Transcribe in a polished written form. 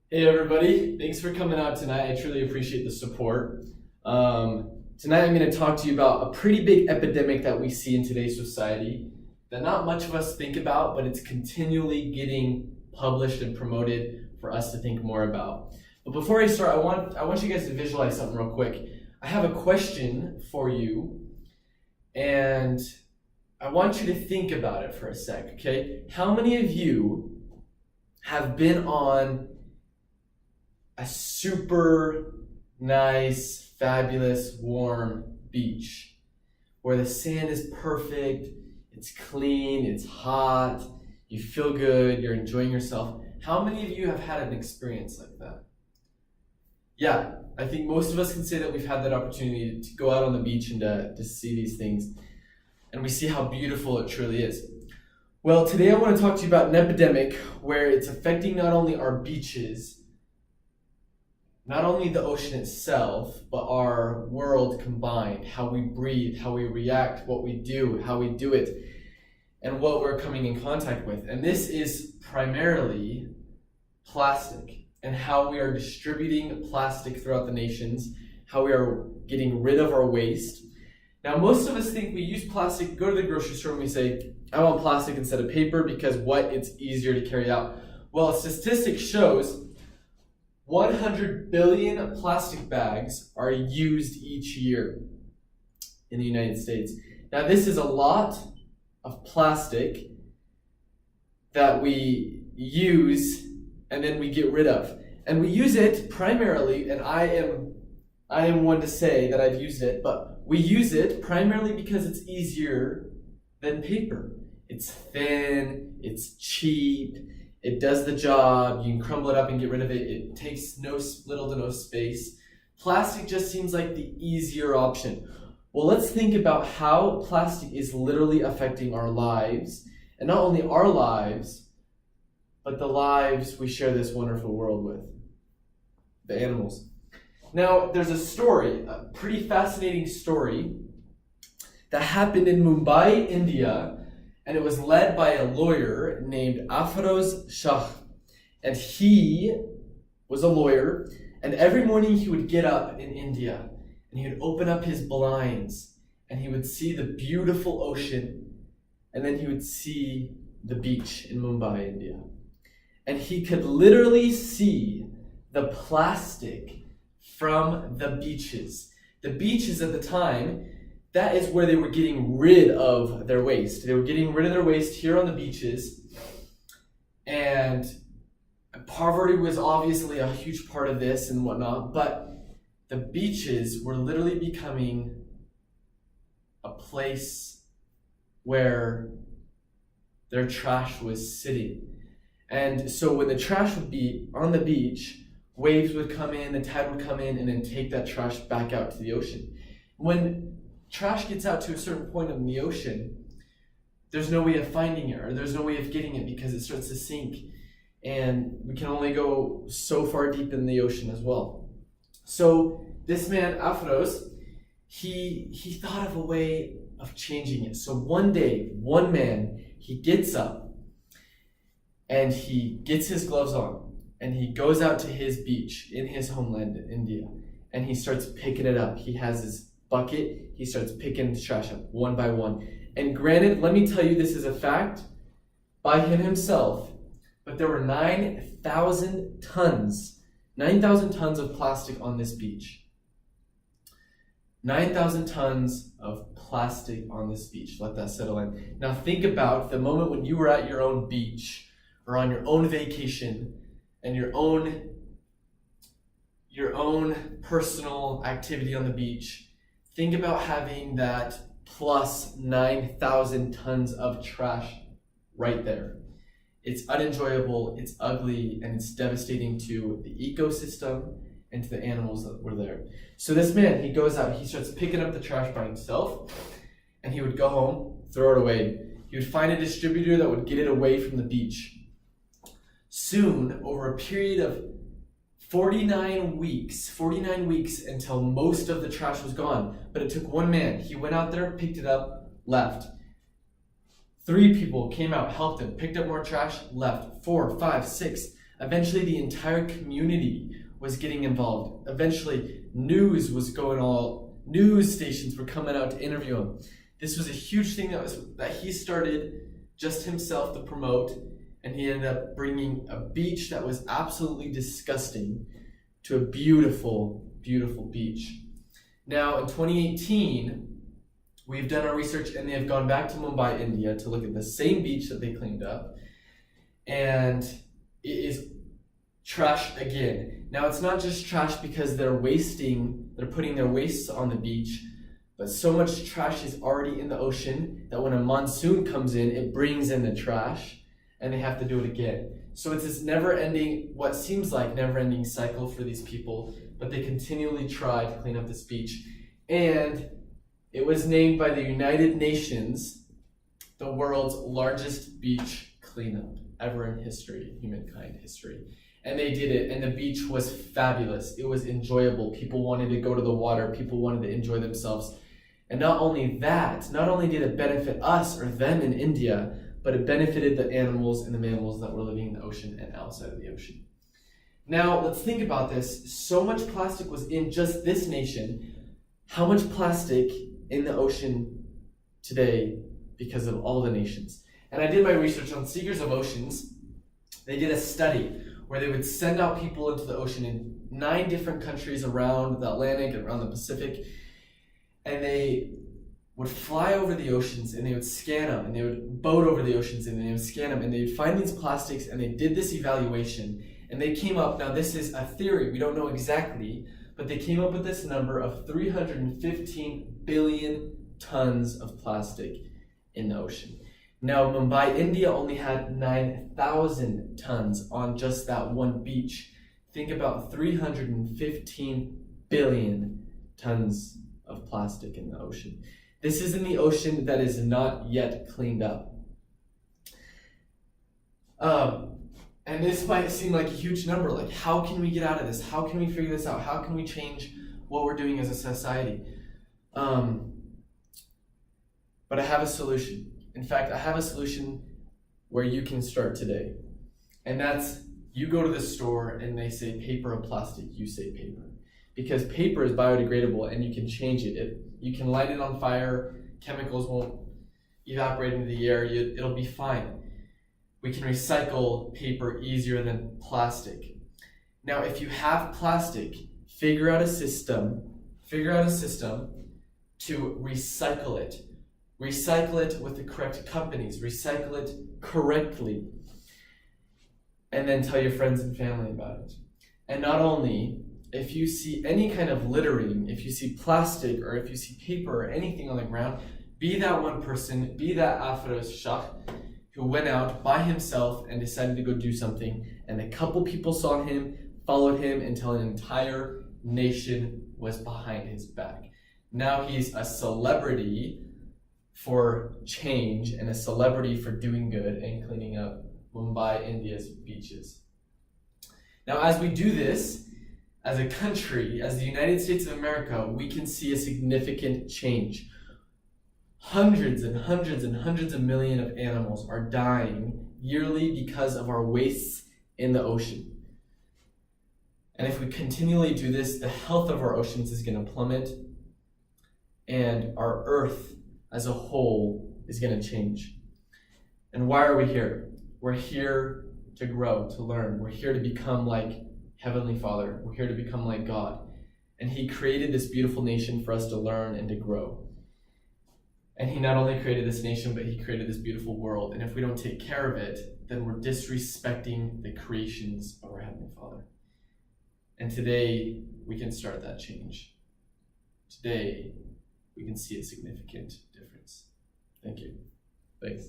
Hey everybody, thanks for coming out tonight. I truly appreciate the support. Tonight I'm going to talk to you about a pretty big epidemic that we see in today's society that not much of us think about, but it's continually getting published and promoted for us to think more about. But before I start, I want you guys to visualize something real quick. I have a question for you, and I want you to think about it for a sec, okay? How many of you have been on a super nice, fabulous, warm beach where the sand is perfect, it's clean, it's hot, you feel good, you're enjoying yourself? How many of you have had an experience like that? Yeah, I think most of us can say that we've had that opportunity to go out on the beach and to see these things, and we see how beautiful it truly is. Well, today I want to talk to you about an epidemic where it's affecting not only our beaches, not only the ocean itself, but our world combined, how we breathe, how we react, what we do, how we do it, and what we're coming in contact with. And this is primarily plastic and how we are distributing plastic throughout the nations, how we are getting rid of our waste. Now, most of us think we use plastic, go to the grocery store and we say, I want plastic instead of paper because it's easier to carry out. Well, statistics shows 100 billion plastic bags are used each year in the United States. Now, this is a lot of plastic that we use and then we get rid of. And we use it primarily, and I am one to say that I've used it, but we use it primarily because it's easier than paper. It's thin, it's cheap, it does the job, you can crumble it up and get rid of it, it takes little to no space. Plastic just seems like the easier option. Well, let's think about how plastic is literally affecting our lives, and not only our lives, but the lives we share this wonderful world with, the animals. Now, there's a story, a pretty fascinating story, that happened in Mumbai, India, and it was led by a lawyer named Afroz Shah. And he was a lawyer, and every morning he would get up in India, and he would open up his blinds, and he would see the beautiful ocean, and then he would see the beach in Mumbai, India. And he could literally see the plastic from the beaches. The beaches at the time, that is where they were getting rid of their waste. They were getting rid of their waste here on the beaches. And poverty was obviously a huge part of this and whatnot, but the beaches were literally becoming a place where their trash was sitting. And so when the trash would be on the beach, waves would come in, the tide would come in, and then take that trash back out to the ocean. When trash gets out to a certain point in the ocean, there's no way of finding it, or there's no way of getting it because it starts to sink, and we can only go so far deep in the ocean as well. So this man, Afroz, he thought of a way of changing it. So one day, one man, he gets up and he gets his gloves on and he goes out to his beach in his homeland, India, and he starts picking it up. He has his bucket, he starts picking the trash up one by one. And granted, let me tell you, this is a fact by him himself, but there were 9,000 tons of plastic on this beach. 9,000 tons of plastic on this beach. Let that settle in. Now think about the moment when you were at your own beach or on your own vacation and your own personal activity on the beach. Think about having that plus 9,000 tons of trash right there. It's unenjoyable, it's ugly, and it's devastating to the ecosystem and to the animals that were there. So this man, he goes out, he starts picking up the trash by himself, and he would go home, throw it away. He would find a distributor that would get it away from the beach. Soon, over a period of 49 weeks until most of the trash was gone. But it took one man. He went out there, picked it up, left. 3 people came out, helped him, picked up more trash, left. 4, 5, 6. Eventually, the entire community was getting involved. Eventually, news stations were coming out to interview him. This was a huge thing that he started just himself to promote, and he ended up bringing a beach that was absolutely disgusting to a beautiful, beautiful beach. Now, in 2018, we've done our research, and they have gone back to Mumbai, India, to look at the same beach that they cleaned up, and it is trash again. Now, it's not just trash because they're putting their wastes on the beach, but so much trash is already in the ocean that when a monsoon comes in, it brings in the trash, and they have to do it again. So it's this never-ending, what seems like never-ending cycle for these people, but they continually try to clean up this beach. And it was named by the United Nations the world's largest beach cleanup ever in history, humankind history. And they did it, and the beach was fabulous. It was enjoyable. People wanted to go to the water. People wanted to enjoy themselves. And not only that, not only did it benefit us or them in India, but it benefited the animals and the mammals that were living in the ocean and outside of the ocean. Now, let's think about this. So much plastic was in just this nation. How much plastic in the ocean today because of all the nations? And I did my research on Seekers of Oceans. They did a study where they would send out people into the ocean in 9 different countries around the Atlantic and around the Pacific. And they would fly over the oceans, and they would scan them, and they would boat over the oceans, and they would scan them, and they would find these plastics, and they did this evaluation, and they came up, now this is a theory, we don't know exactly, but they came up with this number of 315 billion tons of plastic in the ocean. Now, Mumbai, India only had 9,000 tons on just that one beach. Think about 315 billion tons of plastic in the ocean. This is in the ocean that is not yet cleaned up. And this might seem like a huge number. Like, how can we get out of this? How can we figure this out? How can we change what we're doing as a society? But I have a solution. In fact, I have a solution where you can start today. And that's, you go to the store and they say paper or plastic, you say paper. Because paper is biodegradable and you can change it. You can light it on fire, chemicals won't evaporate into the air, it'll be fine. We can recycle paper easier than plastic. Now, if you have plastic, figure out a system to recycle it. Recycle it with the correct companies, recycle it correctly, and then tell your friends and family about it. And not only, if you see any kind of littering, if you see plastic or if you see paper or anything on the ground, be that one person, be that Afroz Shah who went out by himself and decided to go do something, and a couple people saw him, followed him until an entire nation was behind his back. Now he's a celebrity for change and a celebrity for doing good and cleaning up Mumbai, India's beaches. Now, as we do this, as a country, as the United States of America, we can see a significant change. Hundreds and hundreds and hundreds of millions of animals are dying yearly because of our wastes in the ocean. And if we continually do this, the health of our oceans is going to plummet, and our earth as a whole is going to change. And why are we here? We're here to grow, to learn. We're here to become like Heavenly Father. We're here to become like God. And He created this beautiful nation for us to learn and to grow. And He not only created this nation, but He created this beautiful world. And if we don't take care of it, then we're disrespecting the creations of our Heavenly Father. And today, we can start that change. Today, we can see a significant difference. Thank you. Thanks.